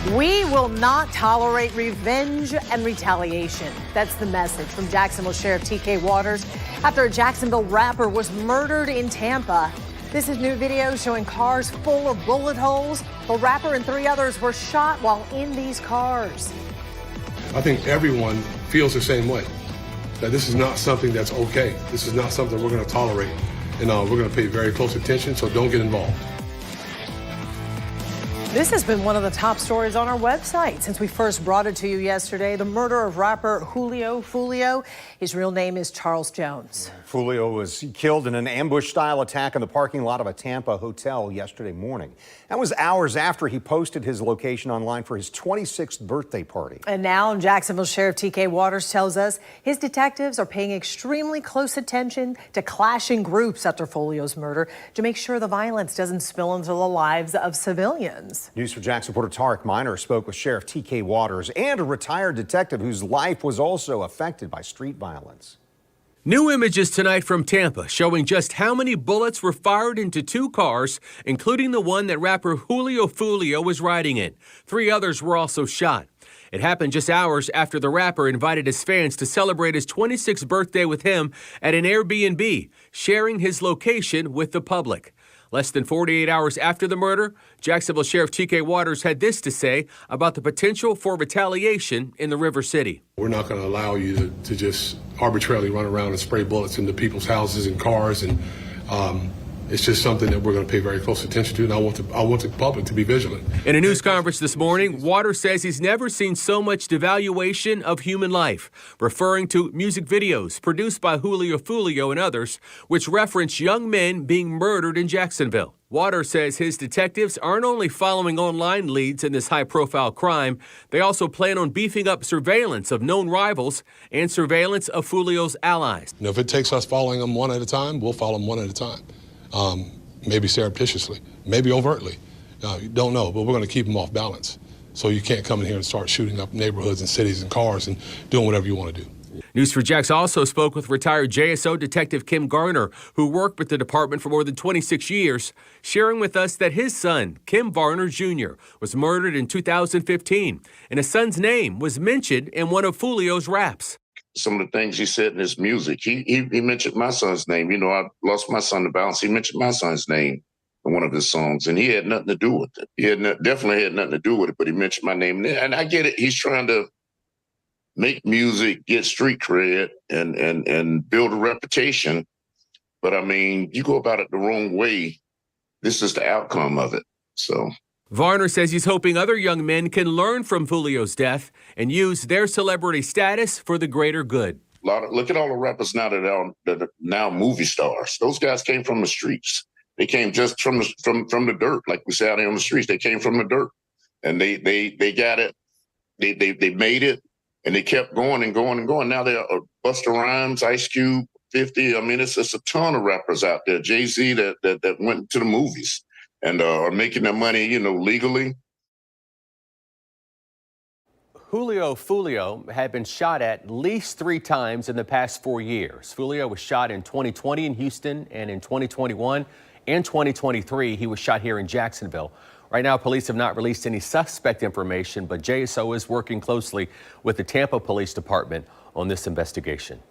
We will not tolerate revenge and retaliation. That's the message from Jacksonville Sheriff T.K. Waters after a Jacksonville rapper was murdered in Tampa. This is new video showing cars full of bullet holes. The rapper and 3 others were shot while in these cars. I think everyone feels the same way, that this is not something that's okay. This is not something we're going to tolerate, and we're going to pay very close attention, so don't get involved. This has been one of the top stories on our website since we first brought it to you yesterday. The murder of rapper Julio Fulio. His real name is Charles Jones. Fulio was killed in an ambush-style attack in the parking lot of a Tampa hotel yesterday morning. That was hours after he posted his location online for his 26th birthday party. And now Jacksonville Sheriff T.K. Waters tells us his detectives are paying extremely close attention to clashing groups after Fulio's murder to make sure the violence doesn't spill into the lives of civilians. News for Jackson reporter Tarek Miner spoke with Sheriff T.K. Waters and a retired detective whose life was also affected by street violence. New images tonight from Tampa showing just how many bullets were fired into 2 cars, including the one that rapper Julio Fulio was riding in. 3 others were also shot. It happened just hours after the rapper invited his fans to celebrate his 26th birthday with him at an Airbnb, sharing his location with the public. Less than 48 hours after the murder, Jacksonville Sheriff T.K. Waters had this to say about the potential for retaliation in the River City. We're not going to allow you to just arbitrarily run around and spray bullets into people's houses and cars, and it's just something that we're going to pay very close attention to, and I want the public to be vigilant. In a news conference this morning, Waters says he's never seen so much devaluation of human life, referring to music videos produced by Julio Fulio and others, which reference young men being murdered in Jacksonville. Waters says his detectives aren't only following online leads in this high-profile crime, they also plan on beefing up surveillance of known rivals and surveillance of Fulio's allies. If it takes us following them one at a time, we'll follow them one at a time. Maybe surreptitiously, maybe overtly. You don't know, but we're going to keep them off balance. So you can't come in here and start shooting up neighborhoods and cities and cars and doing whatever you want to do. News for Jax also spoke with retired JSO Detective Kim Garner, who worked with the department for more than 26 years, sharing with us that his son, Kim Varner Jr., was murdered in 2015, and his son's name was mentioned in one of Fulio's raps. Some of the things he said in his music, he mentioned my son's name. You know, I lost my son to violence. He mentioned my son's name in one of his songs, and he had nothing to do with it. Definitely had nothing to do with it, but he mentioned my name. And I get it. He's trying to make music, get street cred, and build a reputation. But, I mean, you go about it the wrong way, this is the outcome of it. So Varner says he's hoping other young men can learn from Fulio's death and use their celebrity status for the greater good. Look at all the rappers now that are now movie stars. Those guys came from the streets. They came just from the dirt, like we say out there on the streets. They came from the dirt, and they got it. They made it, and they kept going and going and going. Now they're Busta Rhymes, Ice Cube, 50. I mean, it's a ton of rappers out there. Jay-Z that went to the movies and are making their money, you know, legally. Julio Fulio had been shot at least 3 times in the past 4 years. Fulio was shot in 2020 in Houston, and in 2021 and 2023, he was shot here in Jacksonville. Right now, police have not released any suspect information, but JSO is working closely with the Tampa Police Department on this investigation.